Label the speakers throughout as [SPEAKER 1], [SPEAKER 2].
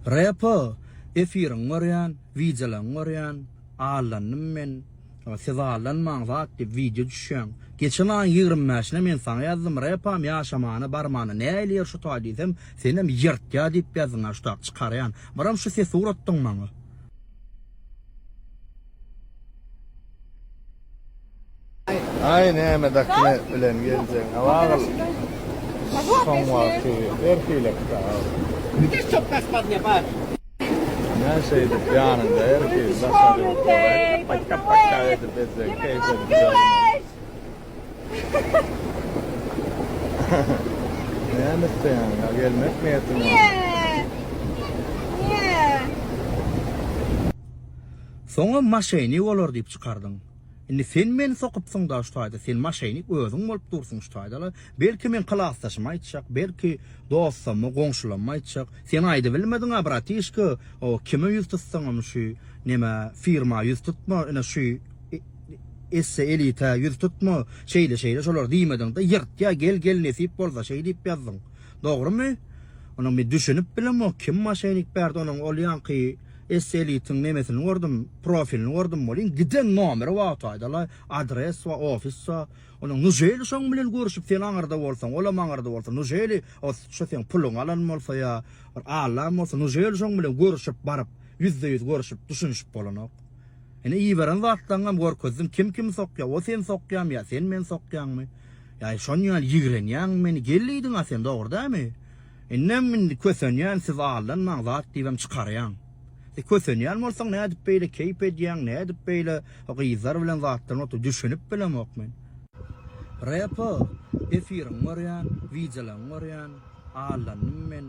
[SPEAKER 1] Rapa efirin varyan, videolan varyan, ağlanım men, siz ağlanman zaten video düşen. Geçen an 25'ine men sana yazdım, rapam yaşamanı barmanı ne eyler şu talidem, senem yırt ya deyip yazın aştaq çıkarayan. Baram şu ses uğrattın bana.
[SPEAKER 2] Ay ne dakine bilen geleceksin. Ağır. Son vakti. Erkeğiyle
[SPEAKER 3] Gdzie to spadnie, patrz.
[SPEAKER 2] ne şeydi yanında erkeği. Basarıyor. Paka edip edecek. Keyifle güzel. Ne isteyen ya gelmek niyetim var.
[SPEAKER 1] Sonra maşayni olur deyip çıkardın. Şimdi sen men sokup da şutaydı, sen maşayni özün bolup dursun şutaydı. Belki men klastaşıma aytacak, belki dostlarıma, komşularıma aytacak. Sen aydı bilmedin ha, bratişki, o kime yüz tutsan şu, neme firma yüz tutma, şu esse elite yüz tutma, şeyle şolar diýmedin de yırt ya gel nesip bolsa şey deyip yazdın. Doğru mu? Onu bir düşünüp bilem o kim maşaynik berdi onun ol yankı eselitin nemesini gördüm, profilini gördüm bolin giden nomeri wagtayda adres we ofis onun nujeli şoň bilen görüşüp sen aňarda bolsaň, ola maňarda bolsa nujeli o şu sen pulun alan bolsa ya alan bolsa nujeli şoň bilen görüşüp baryp %100 görüşüp düşünüşip bolanok. Ene iyi veren zattan görkezdim kim sokya, o sen sokyam ya sen men sokyanmy? Ya şoň ýaly ýigrenýän meni gelliýdiň a sen dogry dämi? Ennem min kösenýän siz alan maň zat diýem çykarýan. Kösenýän bolsaň näde edip beýle keyp edýän, näde edip beýle gyzar bilen zatdan oturup düşünüp bilemok men. Rapa efirin varyan, videolan varyan, ağlanım men,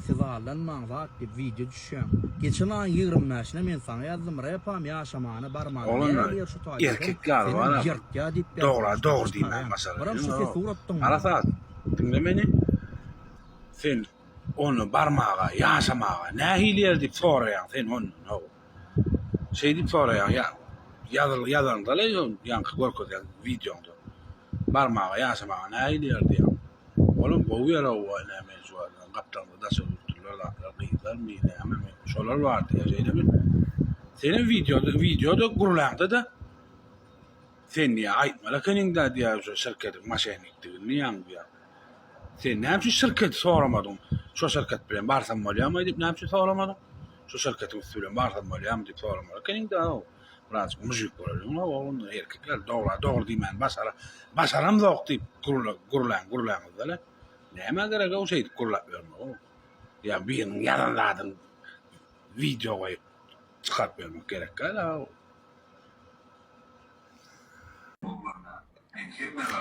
[SPEAKER 1] siz ağlanman zat diýip video düşýän. Geçen an 25'ine men sana yazdım, rapam yaşamanı barmanı.
[SPEAKER 4] Oğlum erkekler var. Doğru diýmän mesela. Arasat, dinle beni. Sen onu barmağa, yaşamağa, ne hilyer deyip sorayan sen onu. Şey deyip sorayan ya. Yazan da lan yankı görküz ya videonda. Barmağa, yaşamağa, ne hilyer diýär. Oğlum bu yara o ne mevzular. Kaptanda da söylüyorlar. Gıylar mı ne ama şolar vardı ya şeyde mi? Senin videoda gurulanda da sen niye aytmala kenin diye şu şirketin maşenikti niye anlıyor? Sen ne yapıyorsun şirket soramadın? Şu şirket bilen barsan maliyam edip ne yapıyorsun soramadın? Şu şirketin üstüyle barsan maliyam edip soramadın. Kenin de o biraz müzik var. Onun erkekler doğru diýmän başaram da deyip gurulan da. Näme gerek o şey gurulap verme. Ya bir yalanladın videoyu çıkarıp vermek gerek galiba.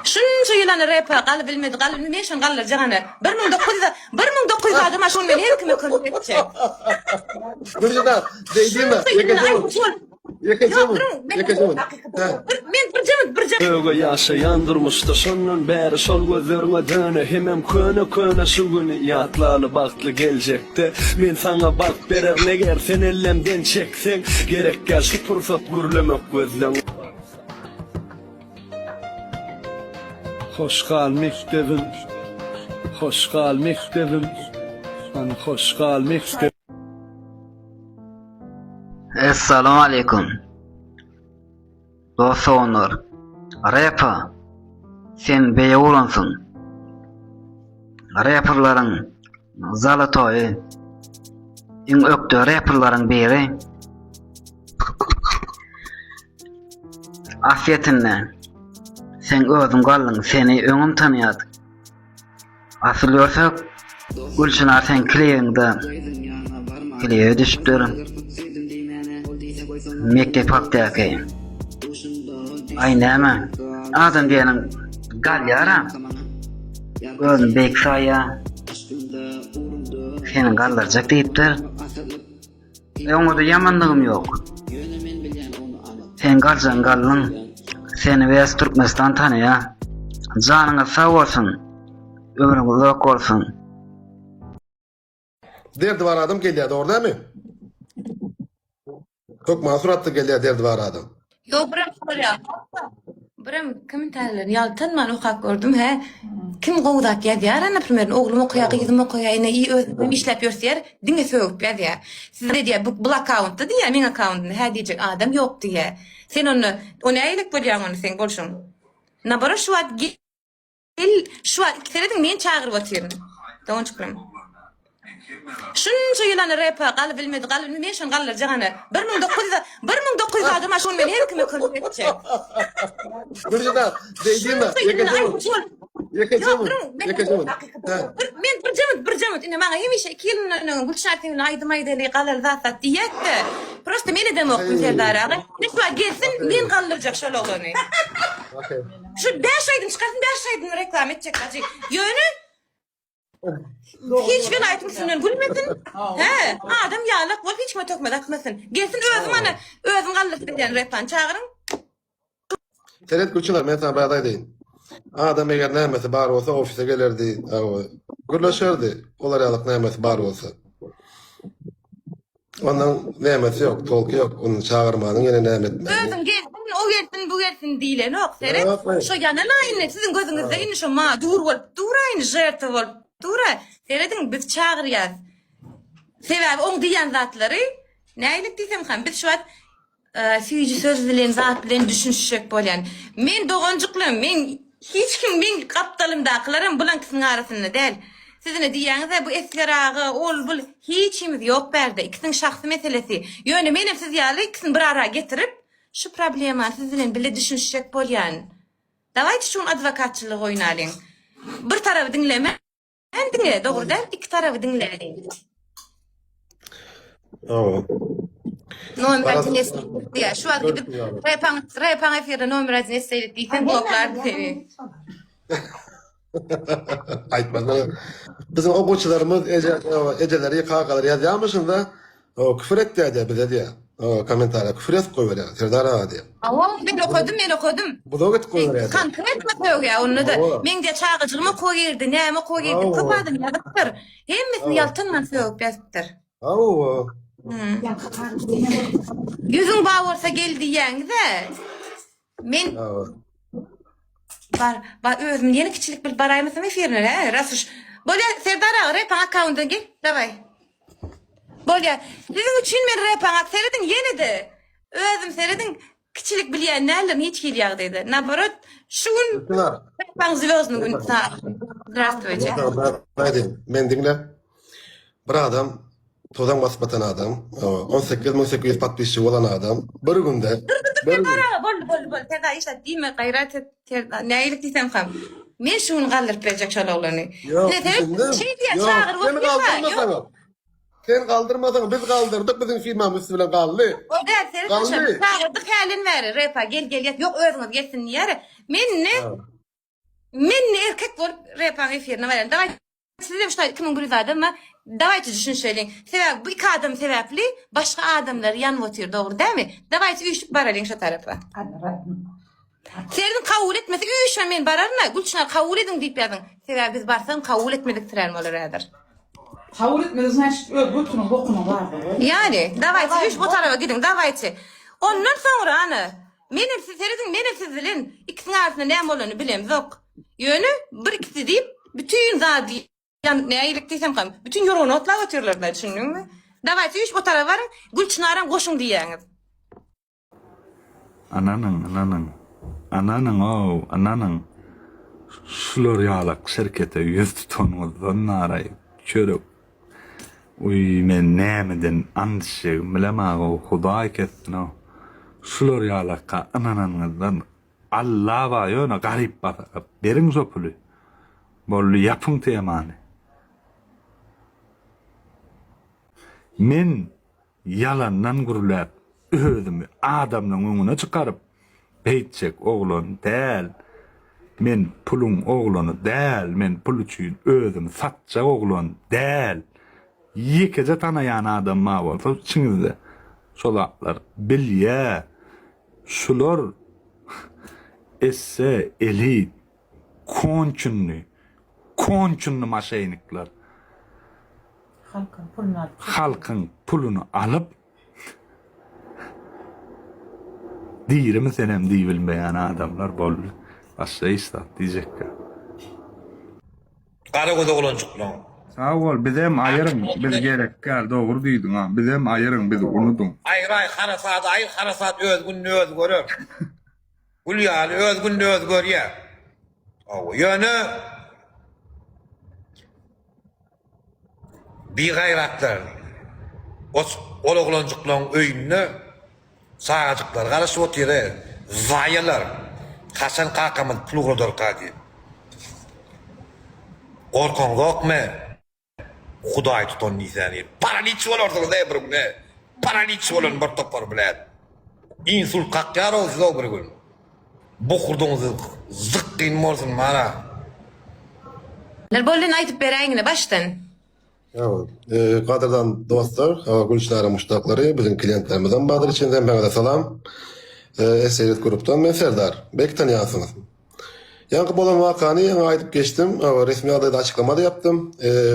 [SPEAKER 5] Şunca yılanı rapa qalı bilmedi, qalı bilmeýän qallar jagana 1900 adam aşon men her kime konuşacak.
[SPEAKER 2] Burcu'da değdiğime yakacağım.
[SPEAKER 5] Men bir
[SPEAKER 6] Öge yaşayan durmuşda sonun beri sol gözlerine döne hemem köne şu günü yatlalı baklı gelecekte men sana bak berer neger sen ellemden çeksen gerek gel şu fırsat gürlemek gözlen hoş kalmak istedim
[SPEAKER 7] Assalamu alaikum. Dostlar, rapa sen beye olansın. Raperların zalatoy in öktü raperların biri afiyetinle sen özün gallın seni öňüm tanýady. Asylyorsa Gülşenar sen kliýeňde düşüpdir. Mektep hakdaky. Ay näme? Adam diýenin galyara. Özün bek saýa. Senin gallarjak diýipdir. Öňde ýamandygym ýok. Sen gallyň seni wes Türkmenistan tanýa. Janyňa sag bolsun. Ömrüň uzak bolsun.
[SPEAKER 8] Derdi var adam gelýär, doğru değil mi? Çok masuratlı gelýär derdi var adam.
[SPEAKER 5] Yo, biram soruyor. Biram komentarlarını yaltan man okap gördüm he. kim gowdak ýazýar, näpirmer oglum okuýar, gyzym okuýar, ine iyi özüm işläp ýörseýär, diňe söwüp ýazýar. Siz ne diýär, bu accountda diýär, meň accountda hä diýjek adam ýok diýär. Sen onu aýlyk bolýan onu sen bolşuň. Nabara şu wagt gel, şu wagt ikisini men çagyryp otyryň. Doňçuklarym. Şunça ýylan repa galy bilmedi, men şon galyr jagana 1900 adam şol men her kime konuşacak.
[SPEAKER 8] Gülşida, deýdimi? Ýekejemi.
[SPEAKER 5] Men bir jamat ine maňa hemişe 2 ýylyň gülşartyny aýdymaýdy galyr zatda diýetdi. Prosta meni dem okun Serdara. Ne şu gelsin men galyrjak şol oglany.
[SPEAKER 8] Okey.
[SPEAKER 5] Şu 5 aýdym çykarsın 5 aýdym reklam etjek hacı. Ýöne hiç ben aytmışsın gülmedin. He, adam yalak bol hiç mi tökmedi akmasın. Gelsin özüm gallyk diýen repan çağırın.
[SPEAKER 8] Seret Gülçinar, men sana bagday deýin. Adam eger nämesi bar bolsa ofise gelerdi, gürleşerdi. Olar ýalyk nämesi bar bolsa. Ondan nämesi ýok, tolky ýok. Onu çağırmanyň ýene nämetme.
[SPEAKER 5] Özüm gelsin, o gelsin, bu gelsin diýlen ok Seret. Şo ýana näme sizin gözüňizde indi şo ma dur bolup, duraýyn jerty bolup. Dura, seredin biz çağırýar. Sebäbi oň diýen zatlary, näýlik diýsem hem biz şu wagt süýji söz bilen zat bilen düşünşek bolýan. Men doganjyklym, men hiç kim men kaptalymdakylarym bulan kisiň arasynda däl. Sizine diýäňiz bu esgaragy, ol bul hiç kimiz ýok berde. Ikisiň şahsy meselesi. Ýöne menem siz ýaly ikisini bir ara getirip şu problema siz bilen bile düşünşek bolýan. Dawaýdy şu adwokatçylyk oýnalyň. Bir tarapy dinleme Endine doğru değil, iki tarafı dinleyin.
[SPEAKER 8] Evet.
[SPEAKER 5] Numaratını esnettik. Şu an gidip repan efirde numaratını esnettik. Bloklardı seni.
[SPEAKER 8] Aytmadan. Bizim okuwçylarymız ejeleri kakalar ýazýarmyşyň da, küfür etdi diýär bize diýär. Komentarya küfür edip goýberýär. Serdara diýär.
[SPEAKER 5] Men okudum.
[SPEAKER 8] Bu da git goýberýär.
[SPEAKER 5] Konkret mesele ya onu da. Men de çağıcılma koyurdu, näme koyurdu, kapadım ýadypdyr. Hemmesini ýaltyndan söwüp ýazypdyr. Yüzüň baý bolsa geldi ýaňyza. Men bar özüm ýene kiçilik bir baraýmysam efirine, he? Rasuş. Bolýa Serdara repan account'a gel. Daway. Bolýa, sizin üçin men repan seredin ýene-de. Özüm seredin kiçilik bilýän nälerini hiç gelýär dedi. Naborot, şuň repan zywozny gün ta. Здравствуйте.
[SPEAKER 8] Men dinle. Bir adam tozan basıp atan adam, 18.800 patpişçi olan adam, bir günde...
[SPEAKER 5] Bol, terda işlet diýme, gaýrat et, näýlik diýsem hem. Men şuny galdyryp berjek şol oglany. Şey diýär, çağır,
[SPEAKER 8] sen kaldırmasan biz kaldırdık, bizim firmamız bilen kaldı.
[SPEAKER 5] O da seni çağırdık halin verir, repa gel, yok özüňiz gelsin ýere. Men erkek bolup repa efirine baren. Daway, sizem şu kimin gürüz adamma, daway düşünşeliň. Sebäbi bu iki adam sebäpli başga adamlar ýanyp otyr, dogry dämi? Daway üýşüp baralyn şu tarapa. Senin kabul etmesi üýşe men bararma, Gülçinar kabul edin diýip ýazyň. Sebäbi biz barsaň kabul etmedik tirän bolaradyr.
[SPEAKER 9] Kabul etmediniz götünün bokunu var.
[SPEAKER 5] Yani, davayçı, üç bu tarafa gidin, davayçı. Ondan sonra ana, menem siz bilin, ikisinin arasında näme bolany bilem, yok. Ýöne, bir ikisi deyip, bütün zadi, yani näýlik diýsem hem, bütün ýorony otlap ötürlerler, düşündüňmi? Davayçı, üç bu tarafa barın, Gülçinaram goşuň diýäňiz.
[SPEAKER 2] Ananyň, şular ýalak şirkete ýüz tutanmazdan naraýyp, çörek. Uy, men nämeden andyşy bilemäge Hudaý kessin o. Şular ýalakka ananyňyzdan Allah wa ýöne garyp basyp beriň sopuly. Bolly ýapyň teýmany. Men yalandan gurulap özümi adamnyň öňüne çykaryp beýtjek oglan däl. Men pulun oglany däl, men pul üçin özüm satjak oglan däl. Ýekece tanaýan adam ma bolsa içiňizde şolaklar bilýär. Şular esse elit konçunly maşenikler. Halkyň pulunu alyp diýirmi senem diýilmeýän adamlar boldy. Başga istat diýjekler.
[SPEAKER 4] Kara göze olançyklyň.
[SPEAKER 2] Sağ ol, bizem ayırın, biz gerek gel, doğru diýdiň ha. Bizem ayırın, biz unutun.
[SPEAKER 4] Ayray harasat, harasat öz günni öz görür. Gül ýaly öz günni öz görýär. Awa ýöne bir gaýratlar ol oglanjyklaryň öýünde sagajyklar garaşyp otyrer, zaýalar. Hasan kakamın pulugurdur kadi. Korkan gokme. Huday tutan nizani. Paraliç olursunuz ey bir gün. Paraliç olun bir topar bilen. İnsul kakyar olsun o bir gün. Bu kurduğunuzu zıkkın morsun mara.
[SPEAKER 5] Bolden aytyp beräňine başdan.
[SPEAKER 8] Kadirdan dostlar, gülüşlere muştaklary, bizim klientlerimizden Badır içinden bana salam. Eserit gruptan men Serdar. Belki tanıyansınız. Yankı bolan vakany ýa aýdyp geçtim. Resmi adayda açıklama da yaptım.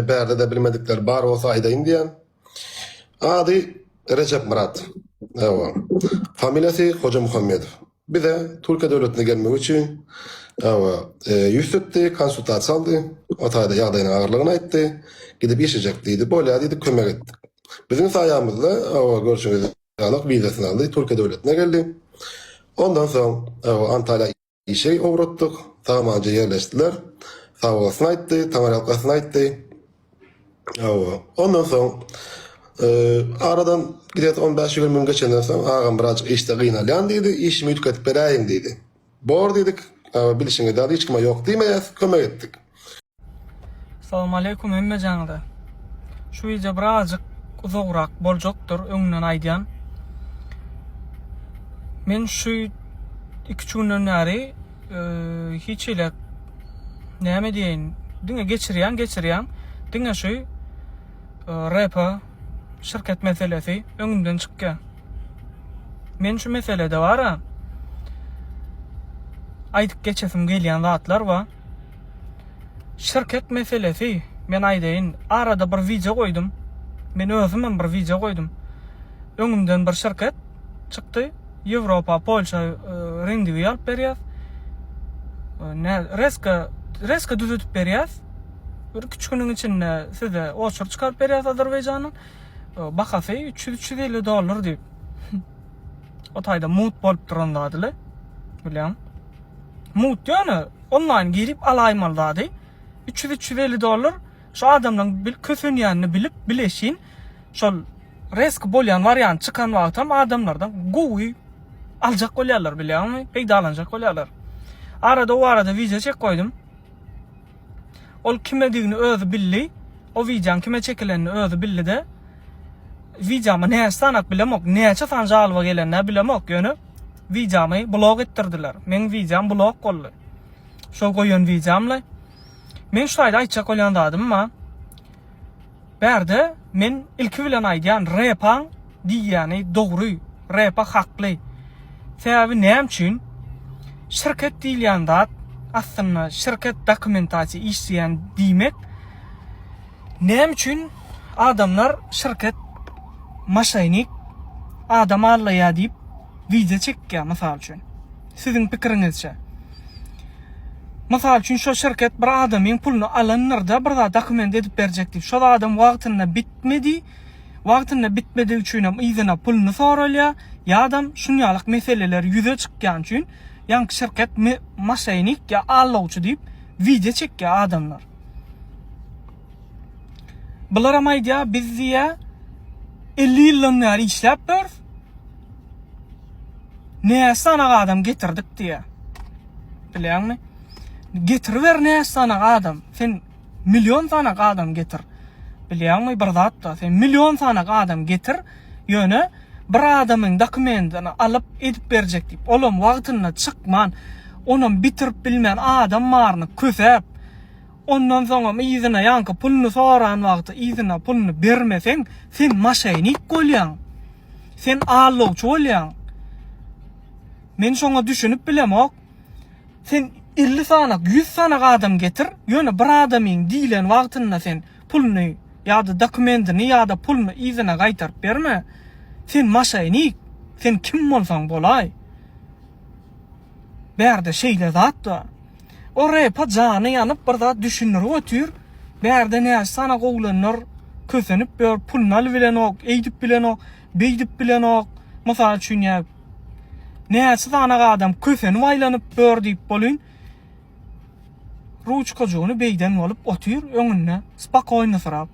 [SPEAKER 8] Berde de bilmedikler bar olsa aýdaýyn diýen. Ady Recep Murat. Familyasy Hoca Muhammedow. Bize Türkiye devletine gelmek için yüz tuttu, konsultasiya aldı. Otayda ýagdaýynyň agyrlygyny aýtdy. Gidip ýeşejek diýdi. Bolýa diýdi, kömek etdik. Bizim saýamyzda görüşüňiz alyp wizasyny aldy. Türkiye devletine geldi. Ondan sonra Antalya işe uğrattık. Tamamen yerleştiler. Sağ olasın aýtdy, tamam halkasyny aýtdy. Ondan sonra aradan gidet 15-20 gün geçenden sonra ağam birazcık işte gynalýan diýdi. İşimi ütketip beräýin diýdi. Bor diýdik. Bilişiňe de hiç kime ýok diýmeýäs, kömek etdik.
[SPEAKER 10] Assalamu aleykum emmejaňyda. Şu ýerde birazjyk uzagrak boljakdyr öňünden aýdýan. Men şu 2 günden näri hiç ile näme diýin, diňe geçirýän, diňe şu repa şirket meselesi öňümden çykýan. Men şu meselede bara aýdyp geçesim gelýän zatlar wa şirket meselesi men aýdaýyn arada bir video koydum. Men özüm bir video koydum. Öňümden bir şirket çykdy. Yevropa, Polşa rendiwi alıp berýär. Reska düzütip berýär. Bir küçük günün içinde size oçur çıkarıp berýär Azerbaýjanyň. Bahasy $350 diýip. O taýda mut bolup durandadylar. Bilýän. Mut ýöne online girip alaýmaldy. $350 şu adamdan kösün ýanyny bilip bileşin. Şol resk bolýan variant çıkan wagtam adamlardan gowy aljak bolýarlar bilýärmi? Peýda alanjak bolýarlar. Arada video çek koydum. Ol kime diýini özü billi. O videoň kime çekilenini özü billi de. Videomy näçe sanak bilemok, näçe sanjalyga gelenini bilemok ýöne. Videomy blog ettirdiler. Men videom blog boldy. Şol goýan videomla men şu aýda aýtjak bolýandym ma. Berde men ilki bilen aýdýan repa diýýäni dogry, repa hakly. Sebäbi näme üçin? Şirket diýilýän zat aslında şirket dokumentasiýa işleýän diýmek. Näme üçin adamlar şirket maşynik adam allaýa diýip video çekýär mysal üçin. Siziň pikiriňizçe. Mysal üçin şu şirket bir adamyň pulunu alanyr-da bir dokument edip berjekdi. Şo adam wagtyna bitmedi. Wagtyna bitmedi üçin hem iýzine pulunu soralýar. Ya adam şunýalyk meseleler ýüze çykýan üçin ýanky şirket maşynik ýa allawçy diýip video çekýär adamlar. Bular hem aýdýar biz diýä 50 ýyldan bäri işläp dur. Näçe sanak adam getirdik diýä. Bilýärmi? Getirber näçe sanak adam. Sen milyon sanak adam getir. Bilýärmi bir zatda sen milyon sanak adam getir. Ýöne bir adamın dokumentini alıp edip berjek diýip. Olam wagtyna çykman, onuň bitirip bilmän adam maryny kösep. Ondan soňra iýzine ýanky pulunu soran wagty iýzine pulunu bermeseň, sen maşynik bolýan. Sen allawçy bolýan. Men şoňa düşünüp bilemok. Sen 50 sanak, 100 sanak adam getir. Ýöne bir adamyň diýilen wagtyna sen pulunu ýa-da dokumentini ýa-da pulunu iýzine gaýtaryp berme. Sen maşynik, sen kim bolsaň bolay. Berde şeýle zat da. O repa jany ýanyp bir zat düşünür ötür. Berde näçe sana gowlanlar kösenip ber pulnaly bilen ok, eýdip bilen ok, beýdip bilen ok. Mysal üçin ýa näçe sana adam köseni aýlanyp ber diýip bolyn. Ruçkajogyny beýden bolup otyr öňünde spakoýny sırap.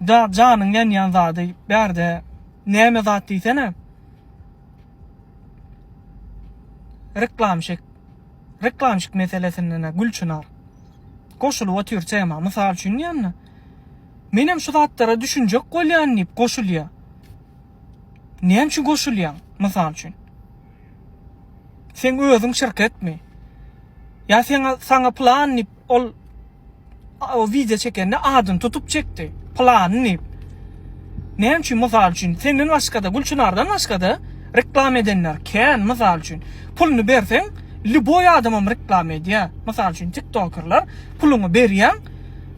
[SPEAKER 10] Da janyň ýan zady berde näme zat diýsene? Reklamşyk meselesinden Gülçınar. Goşulup otyr çema mysal üçin ýanna. Menem şu zatlara düşünjek bolýan diýip goşulýar. Näme üçin goşulýan? Mysal üçin. Sen özüň şirketmi? Ya sana plan nip o video çekende adın tutup çekti. Plan nip. Näme üçin mysal üçin? Senden başga da Gülçınardan başga da reklam edenler kän mysal üçin. Pulunu bersen, liboy adamam reklam edýär. Mysal üçin TikTokerlar puluny berýän,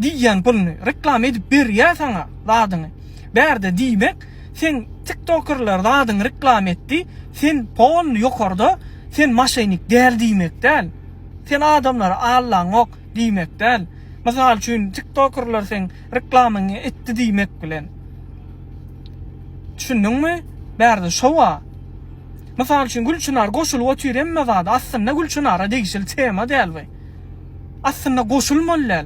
[SPEAKER 10] diýen pulunu reklam edip berýär sana zadyny. Berde diýmek, sen TikTokerlar zadyny reklam etdi, sen puluny ýokarda, sen maşynik däl diýmek däl. Sen adamlar Allah'ın ok diýmek däl. Mysal üçin TikTokerlar sen reklamyny etdi diýmek bilen. Düşündiňmi? Berde şowa. Mysal üçin Gülçınar goşulup otyr emme zat aslynda Gülçınara degişil tema däl we. Aslynda goşulmalylar.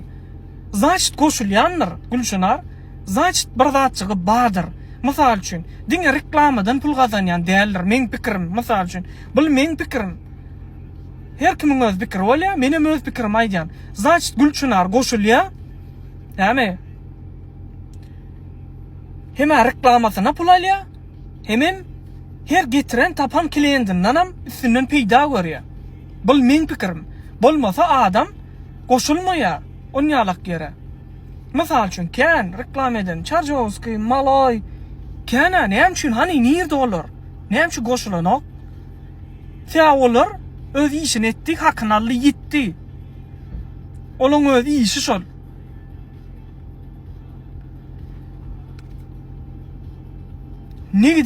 [SPEAKER 10] Zaçyt goşulýandyr Gülçınar. Zaçyt bir zatçygy bardyr. Mysal üçin diňe reklamadan pul gazanýan däldir. Men pikirim mysal üçin. Bu men pikirim. Her kimin öz pikiri bolýar, menem öz pikirim aýdýan. Zaçyt Gülçınar goşulýar. Näme? Heme reklamasyna pul alýar. Hemem her getiren tapan klientindanam üstünden peýda görýär. Bu men pikirim. Bolmasa adam goşulmaýar. Onýalak ýere. Mysal üçin kän reklam eden Çarjowski, Malay, kän näme üçin hani nirde bolar? Näme üçin goşulanok? Sen olar öz işini etdi, hakkınallı gitti. Onun öz işi şol. Ne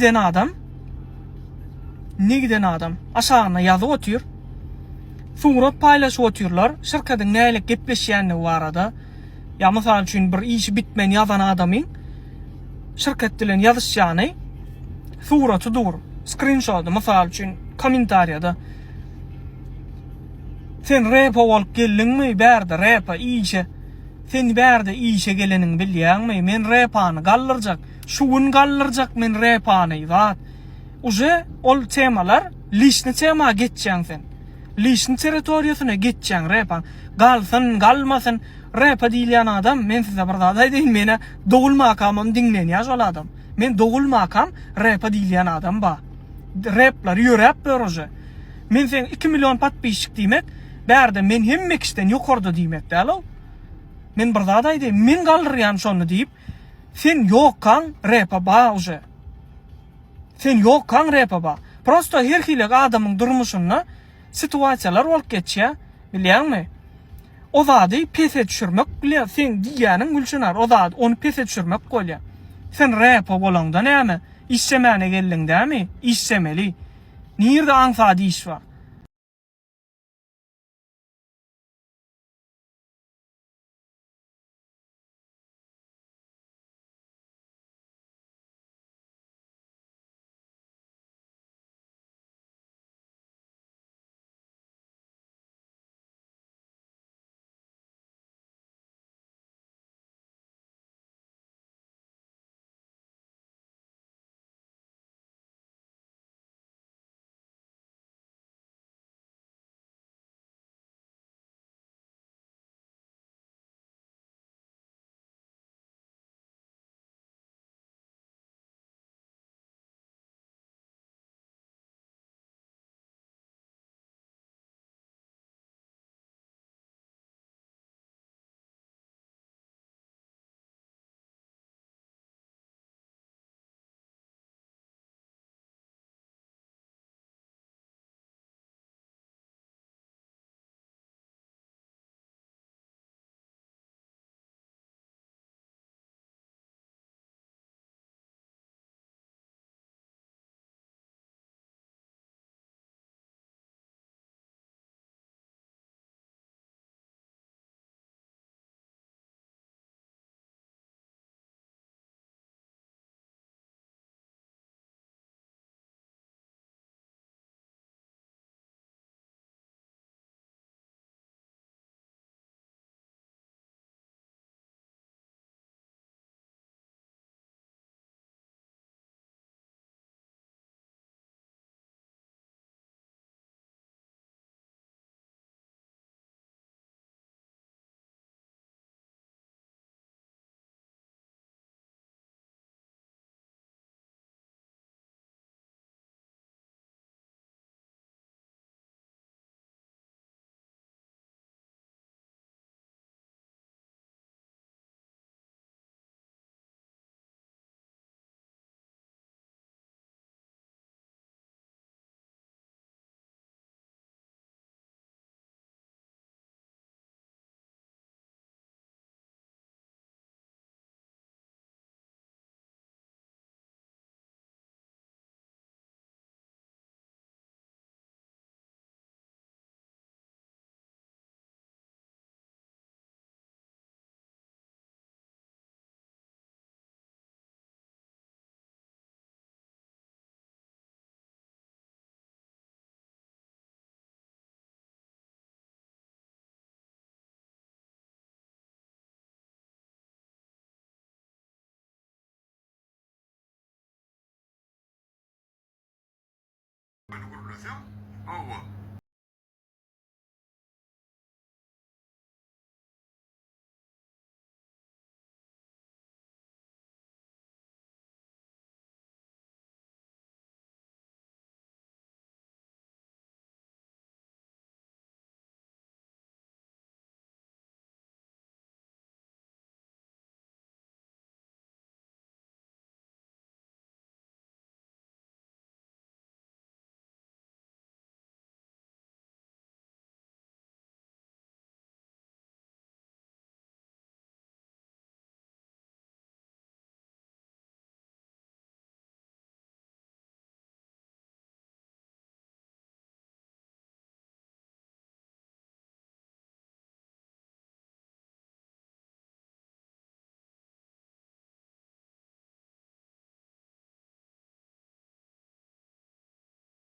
[SPEAKER 10] giden adam aşağına yazı otyr. Surat paylaşıp otyrlar. Şirketin nälik gepleşýänini barada. Ya mysal üçin bir işi bitmen yazan adamyň şirket bilen ýazyşýany suraty dur. Screenshot mysal üçin kommentariýada. Sen repa bolup geldiňmi? Berde repa işe. Sen berde işe geleniň bilýärmi? Men repany gallyrjak, şuwun gallyrjak men repany zat. Uje ol temalar lişni tema geçýän sen. Lişni territoriýasyna geçýän repan. Galsyn, galmasyn repa diýilýän adam men size bir zat aýdyn mene dogul makamym diňlenýär ol adam. Men dogul makam repa diýilýän adam ba. Replar ýörep ber. Men sen 2 milyon patpişik diýmek, berde men hemmekisten ýokarda diýmek däl. Men bir zat aýdym, men galdyrýan şonu diýip, sen ýokkaň repa ba uje. Sen ýokkaň repa ba. Prosto her hilek adamyň durmuşyna situasiýalar bolup geçýär, bilýärmi? O zady pese düşürmek bilýär, sen diýäniň Gülçınar, o zady onu pese düşürmek bolýar. Sen repa bolanda näme? İşsemene geldiň dämi? İşsemeli. Nirde aňsady iş bar?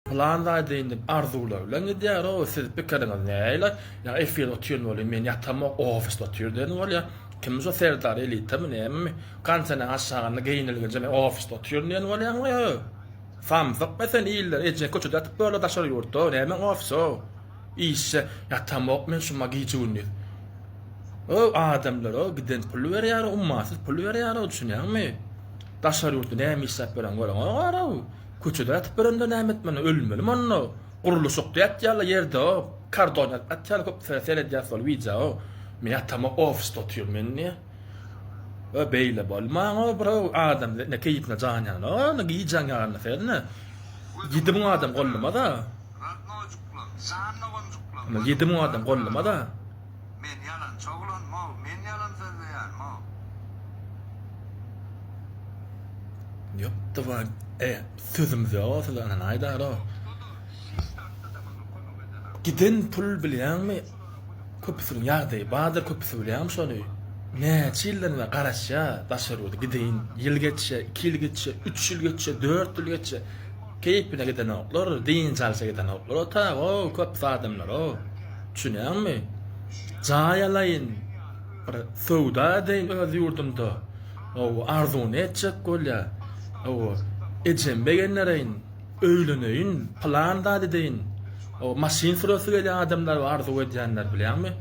[SPEAKER 2] Planda deyinip arzular bilen gidiyor o siz pikiriniz neyle ya efir otuyor ne oluyor men yatama ofiste otuyor den var ya kimse serdar elite mi ne mi kansana aşağına giyinilgen me ofiste otuyor ne var ya famzak mesela iller ece koçu da böyle taşır yurtta ne mi ofis o işe yatama men şuma giyicuni o adamlar o giden pul veriyor ummasız pul veriyor o düşünüyor mu taşır yurtta ne mi isap veren var o Kuçuda atıp birinde nämet meni ölmeli manno. Quruluşukda yatýarlar yerde o. Kardonat atýar köp seret ýasal wiza o. Men ýatama ofiste otuýar menni. O beýle bolmaň o bro adam ne keyipne janyan o ne giýjan ýarna ferne. Gidim adam golluma da. Men gidim adam golluma da.
[SPEAKER 4] Men yalan çoglanma, men yalan sözleýärmi?
[SPEAKER 2] Ýokda var. Sözümüz ýok, sözüňden aýdar o. Giden pul bilýärmi? Köpüsüň ýagdaýy, bazyr köpüsü bilýärmi şonu? Näçe ýyllarna garaşýa, daşarýardy. Giden ýyl geçse, 2 ýyl geçse, 3 ýyl geçse, 4 ýyl geçse, keypine giden oklar, diň çalsa giden oklar. O ta, o köp adamlar o. Düşünýärmi? Jaýalaýyn. Bir sowda deň öz ýurdumda. O arzuny etjek bolýar. O Ecem begenlereyin, öýleneyin, plan da dedeyin. O masin süresi gelen adamlar var, arzu edýänler bilýärmi?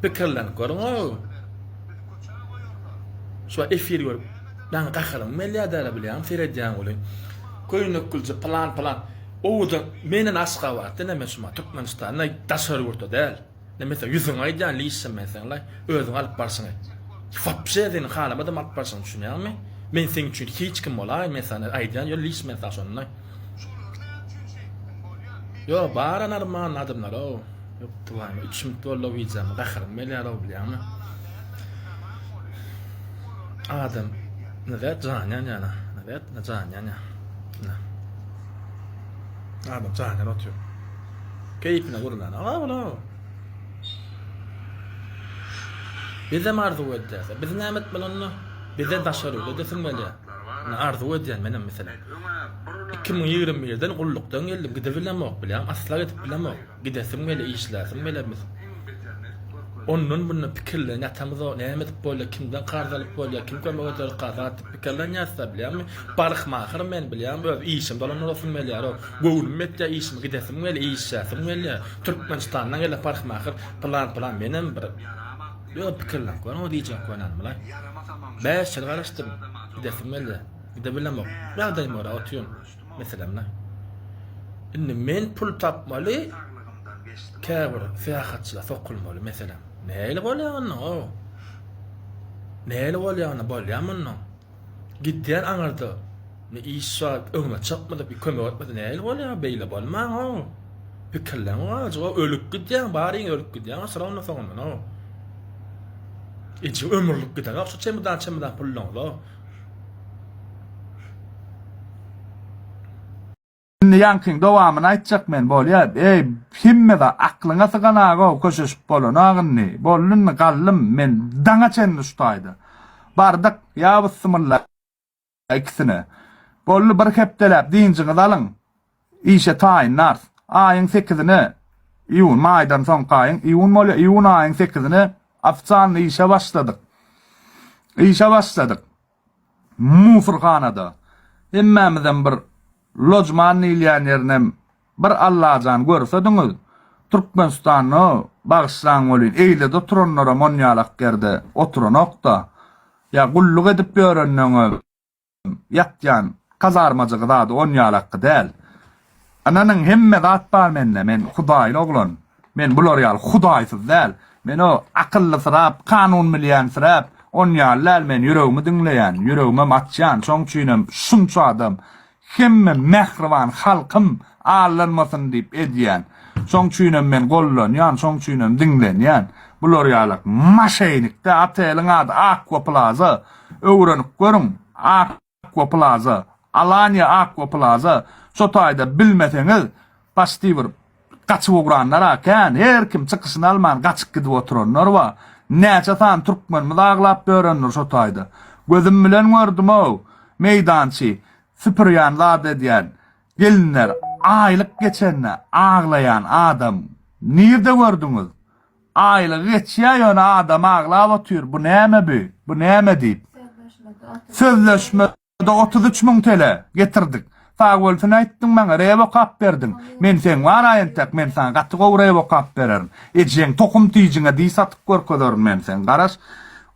[SPEAKER 2] Pikirlenip görüň o. Şu efir görüp, ben gahyryň milliardera bilýärmi, seredýän boly. Köýnük gülje plan. O da menen aşga var, näme şuma Türkmenistanda daşary ýurtda däl. Näme ýüzüň aýdýan liýsem meselem, özüň alyp barsyň. Fapşedin halamada alyp barsyň düşünýärmi? Men sen üçin hiç kim bolay, mesela aýdýan ýol liş mesajyny. Yo, bara normal adamlar o. Yok tuwam, üçüm tollo wiza, gahyryň milliard bilýärmi? Adam, näde janyan ýana, näde janyan ýana. Adam janyan otuýar. Keypine gurlan, ala. Bize marzu edýär, biz nämet bilenni? Bize daşarýar, desin belä. Arzu edýän menen mesela. 2021-den gullukdan geldim, gidebilemok bilýän, asla gidip bilemok. Gidesim belä, işläsim belä biz. Onun bunu pikirlen ýatamyz o, näme edip bolýar, kimden gardalyp bolýar, kim kömegler gadat pikirlen ýatsa bilýärmi? Barxmahyr men bilýärmi, öz işim bolan olsun belýär o. Gowlum etýär işim, gidesim belä, işläsim belä. Türkmenistandan gelip barxmahyr, plan menen bir. Yo pikirlen, o diýjek konan bilen. 5 ýyl garaşdym. Gidesim belä. Gidebilemok. Ýagdaýym ora otuýum. Meselemne. Indi men pul tapmaly. Käbir seýahatçylar sokulmaly meselem. Näle bolýan o? Näle bolýan bolýarmyň? Gitdiň aňarda. Ne iş var, öňüme çapmady, bir kömek etmedi. Näle bolýar? Beýle bolmaň o. Pikirlen o, ölüp gitdiň, baryň ölüp gitdiň, sırawyna soňman o. Ece ömürlük gider. Yoksa çemiden pullon da.
[SPEAKER 11] Yankın dowamyny aýtjak men bolýar. Himme da aklyňa syganaga köşeşip bolanagynny. Bolunny gallym men daňa çenni şutaýdy. Bardak ýabys symyrlar ikisini. Bolly bir hepdelep diňjiňiz alyň. Işe taýinlar. Aýyň 8-ni iýun maýdan soň gaýyn. Iýun aýyň 8-ni afsanly işe başladyk. Musurhanada. Emmemizden bir lojman ilýän ýerine bir Allahjan görsediňiz, Türkmenistanyny bagşlaň bolýan eýlede oturanlara monýalak gerde oturanokda ya gulluk edip ýörenňe ýatýan kazarmajygy zady onýalak däl. Ananyň hemme zat bar mende, men Hudaýly oglan. Men bular ýaly Hudaýsyz däl. Men o akylly sırap, kanun bilýän sırap, onýallar men yüregimi dinleýän, yüregime matçan, şoň üçin şunça adam hemme mehriban halkym allanmasyn diýip edýän. Şoň üçin men gollanýan, şoň üçin dinlenýän. Bular ýaly maşenikde atelyň ady Aqua Plaza, öwrenip görüň. Aqua Plaza, Alanya Aqua Plaza, şo taýda bilmeseňiz, başdyr gaçyp ogranlar akan, her kim çykyşyny alman gaçyp gidip oturanlar wa näçe san türkmen mylaglap berenler şo taýda. Gözüm bilen gördüm o meydançy, süpürýän zat edýän, gelinler aýlyk geçenne ağlayan adam. Nirde gördüňiz? Aýlyk geçýän adam ağlap otur. Bu näme bu? Bu näme diýip? Sözleşmede 33 000 TL getirdik. Fagolfuna aýtdyň maňa rewokap berdiň. Men sen war aýantak, men sana gatty gowy rewokap bererim. Ejeň tokum tiýjiňe diýip satyp görkederim men sen. Garaş.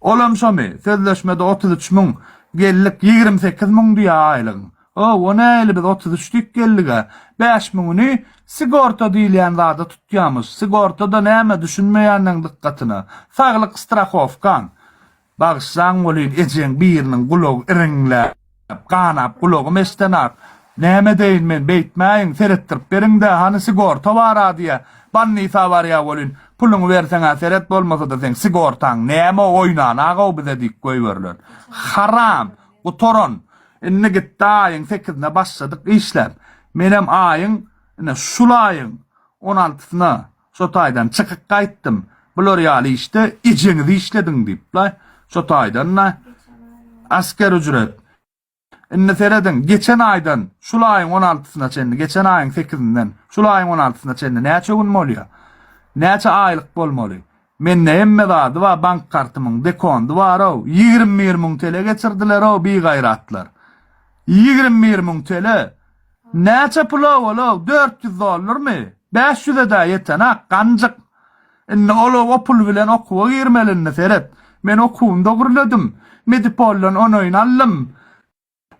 [SPEAKER 11] Olam şomy, sözleşmede 33 000, gellik 28 000 diýär aýlyk. O, ona eli biz 33'lük gellige. 5 000'ını sigorta diýilýän zada tutýarmyş. Sigortada näme düşünmeýänniň dikkatyny. Saglyk strahowkan. Bagşlaň bolýan ejeň biriniň gulog iringlä, kanap gulogy mestenak. Näme deýin men beýtmäýin, seretdirip beriň-de hani sigorta bar diýe. Banny sawarya bolýan. Puluňy berseň seret bolmasa da sen sigortaň näme oýnan agaw bize dik goýberler. Haram, gutoron. Inne gitti ayın 8'ine başladık işlem. Menem ayın, şulayın 16'sına Şotay'dan çıkıp kayttım. Bular ýaly işte ijeňizi işledin diýip. Şotay'dan asker ücret. Inne seredin geçen aydan şulayın 16'sına çenni, geçen ayın 8'inden şulayın 16'sına çenni näçe gün bolýar? Näçe aýlyk bolmaly? Men näme zady wa bank kartymyň dekondy bar o 20 000 TL geçirdiler o bir gayratlar. 20 000 TL. Näçe pul ol? $400 mi? 500 da ýeten ha ganjyk. Inne o pul bilen okuwa girmelenine seret. Men okuwumda gurladım. Medipollan onoyun allym.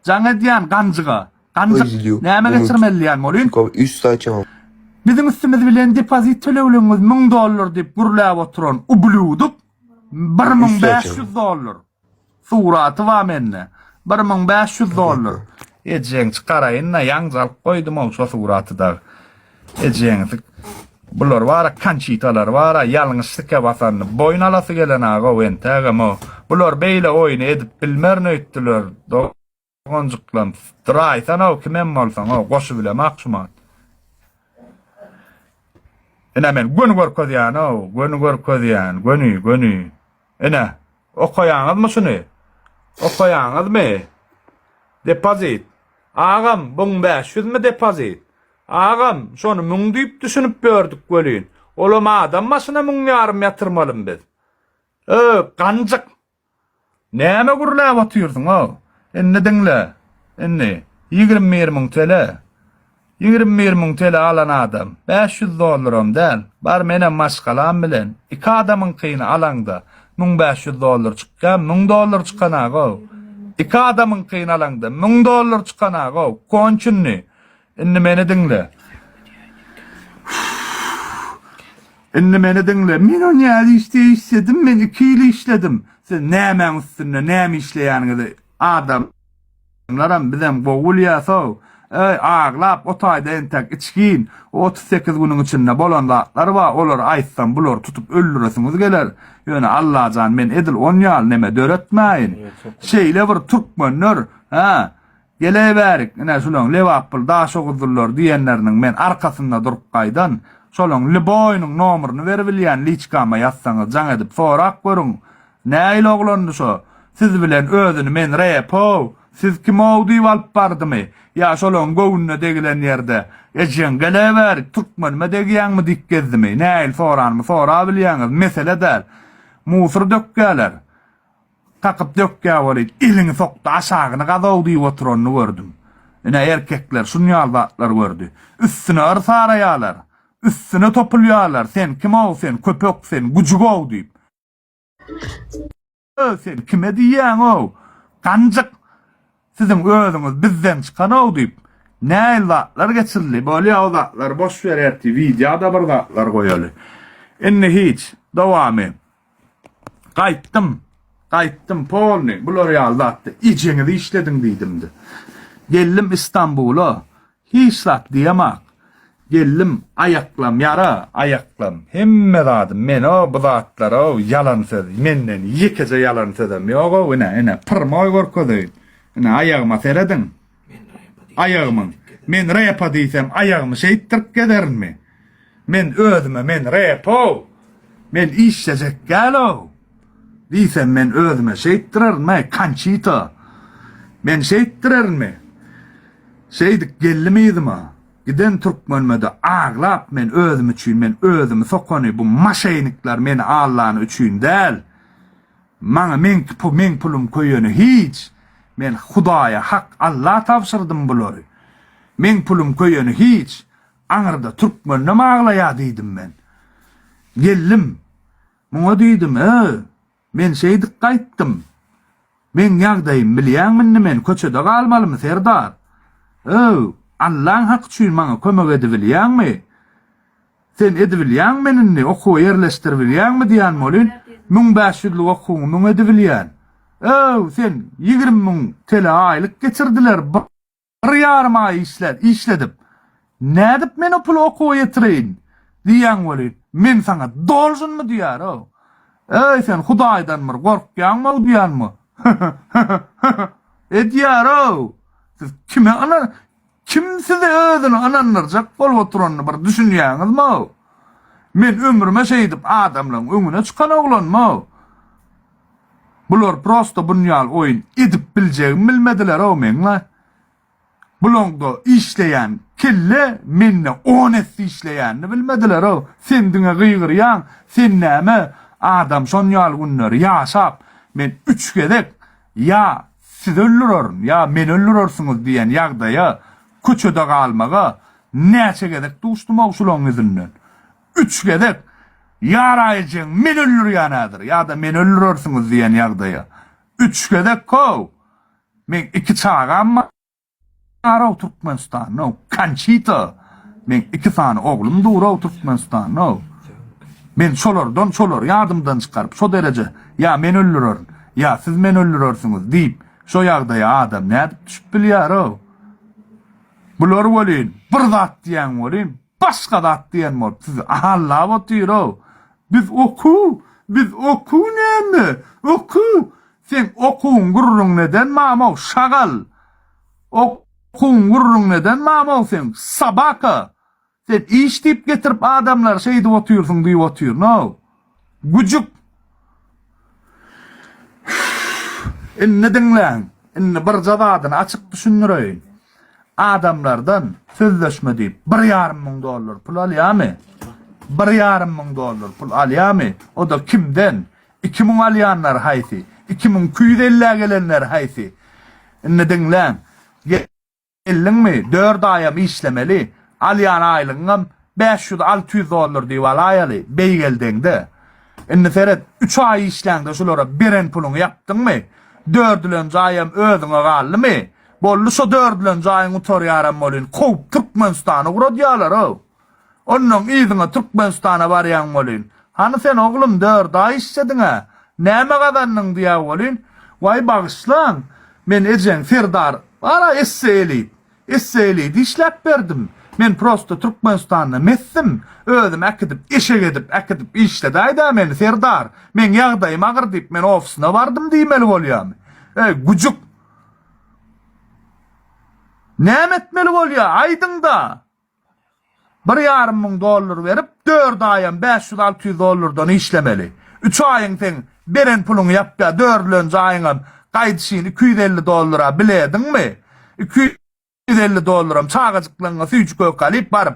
[SPEAKER 11] Jaň edýän ganjyga. Ganjyk näme geçirmeliyän molyn?
[SPEAKER 12] Üst saçam.
[SPEAKER 11] Bizim üstümüz bilen depozit töleýüňiz $1000 diýip gurlap oturan ubluduk $1500. Suraty wa menne. $1500. Ejeň çykaraýyn, ýaňjalyk goýdum o şo suraty da. Ejeň bular wara kançitalar wara ýalňyşlyka basan boyun alasy gelen aga wentägem. Bular beýle oýny edip bilmärni öýtdiler. Gonjuklan draýsan o kimem bolsaň o goşu bile maksumat. Ene men gün görkezýän o, gün görkezýän, göni. Ene okaýaňyzmy şunu? Okaýaňyzmy? Depozit. Agam 1500 mi depozit? Agam şonu 1000 diýip düşünüp berdik gelin. Olam adam maşyna 1000 ýarym ýatyrmalym biz. Ganjyk. Näme gurlap otyrdyň o? Enne diňle. Enne 20 000 TL. 20 000 TL alan adam $500 däl. Bar menem maşgalam bilen 2 adamyň kyny alanda $1500 çykkan, $1000 çykkan agaw. 2 adamyň kyny alanda $1000 çykkan agaw. Konçunny. Enne meni diňle. Enne meni diňle. Men o ýaly işledim, men 2 ýyl işledim. Sen näme üstünde, näme işleýäňizi adamlaram bizem gowul ýasaw. Ağlap o taýda entek içkin 38 günüň içinde bolanlar wa olar aýtsam bular tutup öldüresiňiz geler. Ýöne Allahjan men edil 10 ýyl neme döretmäýin. Şeýle bir türkmenler geleberik. Ene şolaň lewapyl daş ogudurlar diýenleriniň men arkasynda durup gaýdan şolaň liboýnyň nomeryny berip bilýän liçkama ýazsaňyz jaň edip sorak görüň. Näýle oglandy şo? Siz bilen özüni men repo. Siz kim diýip alyp bardymy? Ya şolaň gowunna degilen ýerde ejeň geleberik türkmenme degýänmi diýip gezdimi? Näil soranmy sora bilýäňiz? Mesele däl. Musur dökkäler. Takyp dökkä bolyp iliňi sokdy aşagyna gazaw diýip oturanyny gördüm. Ene erkekler şunýal zatlar gördü. Üstüne arsaraýarlar. Üstüne topulýarlar. Sen kim ol sen? Köpek sen, gujuk ol diýip. Sen kime diýäň o? Gancık. Sizin özüňiz bizden çykan o diýip. Näil zatlar geçirli. Bolýa zatlar boş berýärdi. Videoda bir zatlar goýaly. Enne hiç dowamy. Qaytdım polny. Bular ýaldatdy. İçeňizi işledin diýdimdi. Gellim İstanbul'a. Hiç zat diýemek. Gellim ayaklam yara, ayaklam. Hemme zadım men o bu zatlar o yalan söz. Menden yekece yalan sözüm ýok o ene pırmoy gorkodyň. Ene ayağıma seredin. Ayağımın. Men repa diýsem ayağımı şeýttirip gedermi? Men özüme men repo. Men işlejek galo. Diýsem men özüme şeýttirermi? Kançita. Men şeýttirermi? Şeydik gellimiydim ha. Giden Türkmenmede ağlap men özüm üçin, men özümü sokany bu maşaynikler meni Allah'ın üçin del. Mana men pulum koyunu hiç. Men Hudaýa hak Allah tapşyrdım bulary. Men pulum koyunu hiç. Aňyrda Türkmenle ağlaýa diýdim men. Gellim. Muňa diýdim, men şeydik gaýtdym. Men ýagdaýym bilýärmi men köçede galmalymy Serdar? Allah'ın hak üçin maňa kömek edebilýärmi? Sen edebilýärmi menini okuw yerleşdirebilýärmi diýän bolyn? 1500 ly okuw muň edebilýän. Sen 20.000 TL aýlyk geçirdiler. Bir ýarym aý işledip. Nädip men o puly okuw ýetireýin? Diýän bolyn. Men saňa dolsunmy diýär o? Sen Hudaýdan bir gorkýanmy diýänmi? Diýär o. Kime anar? Kim size özünü ananıracak bol oturanını bir düşünýäňizmi o? Men ömrüme şeýdip adamlaryň öňüne çykan oglanmy? Bular prosto bunýal oýun edip biljegimi bilmediler o meňle. Bulongda işleýän kelle menne 10 etsi işleýänini bilmediler o. Sen diňe gıýgyrýan, sen näme adam şonýal günler ýaşap men 3 gedek ya siz öldürürün ya men öldürürsünüz diýen ýagdaýa köçede galmaga näçe gedek duşdum awşulaň izinden. 3 gedek ýaraýjyň men öldürýänadyr ýa-da men öldürürsünüz diýen ýagdaýa. 3 gedek ko. Men 2 çağam ara Türkmenistan no Kançita. Men 2 sany oglum dura Türkmenistan no. Men şolardan ýardymdan çykaryp şo derece ya men öldürürün ya siz men öldürürsünüz diýip şo ýagdaýa adam nädip düşüp bilýär o? Bular bolyn, bir zat diýen bolyn, başga zat diýen bol. Siz Allah otyr o. Biz oku näme? Oku. Sen okuň gurrun neden mama şagal? Okuň gurrun neden mama sen sabaka? Sen iş diýip getirip adamlar şeýdi otyrsyň diýip otyr. No. Gujuk. Inne diňläň. Inne bir jawadyny açyk düşünýärmi? Adamlardan sözleşme diýip $1.500 pul alýarmy? $1.500 pul alýarmy? O da kimden? 2000 alýanlar haýsy? 2250 gelenler haýsy? Inne diňläň. Gelliňmi? 4 aýam işlemeli. Alýan aýlygyňam $500-600 diýip alaýaly. Beýgeldeňde. Inne seret 3 ay işläňde şolara beren puluny ýapdyňmy? 4-nji aýam özüňe galdymy? Bollu şo 4-nji aýyň utarýaram bolyn. Kow Türkmenistana guradýarlar o. Onuň ýyzyna Türkmenistana barýan bolyn. Hany sen oglum 4 ay işlediň-a? Näme gadannyň diýär bolyn? Way bagyşlaň. Men ejen Serdar bara esseýli işläp berdim. Men prosto Türkmenistana messim. Özüm ekidip işledäýdi men Serdar. Men ýagdaýym agyr diýip men ofisyna bardym diýmeli bolýam. Gujuk. Näme etmeli bolýar? Aýdyňda. $1.500 berip 4 aýam $500-600 işlemeli. 3 aýyň sen beren puluny ýapda 4-nji aýyňam gaýdyşyny $250 bilediňmi? $250 çağajyklaryňa süýçük galyp baryp.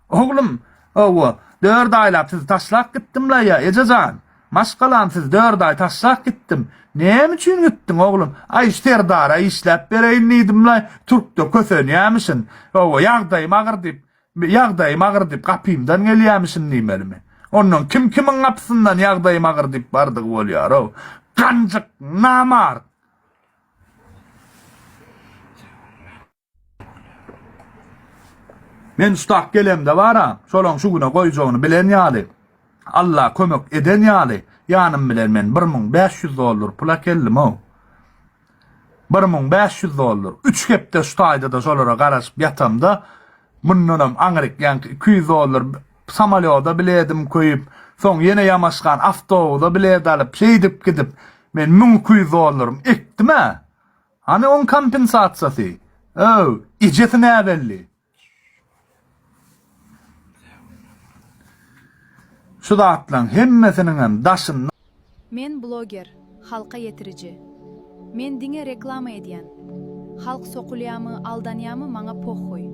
[SPEAKER 11] Oglum, owa 4 aýlap sizi taşlap gitdim la ya, ejejan. Maşgalan siz 4 ay taşsak gittim. Näme üçin gittin oglum? Ay isterdara işläp bereýin diýdim-la, Türkde kösenýämisin. O ýagdaýym agyr diýip gapymdan gelýämisin diýmelimi? Ondan kim kimin gapsyndan ýagdaýym agyr diýip bardyk bolýar o. Ganjyk namar. Men ustak gelemde bara, şolaň şu güne goýjagyny bilen ýaly. Allah kömek eden ýaly. Ýanym bilen men $1500 pula keldim o. $1500. 3 hepde ştaýda da şolara garaşyp ýatamda. Mundanam aňryk ýa-ni $200 samalyoda biledim koýup, soň ýene ýamaşgan awtobuda biledi alyp şeýdip gidip men $1200 ekdim ha. Hani on kompensasiýasy. Ijeti näbelli. Şu zatlaryň hemmesiniň hem daşyn.
[SPEAKER 12] Men bloger, halka yetirici. Men diňe reklama edýän. Halk sokulýamy, aldanýamy maňa pohhoy.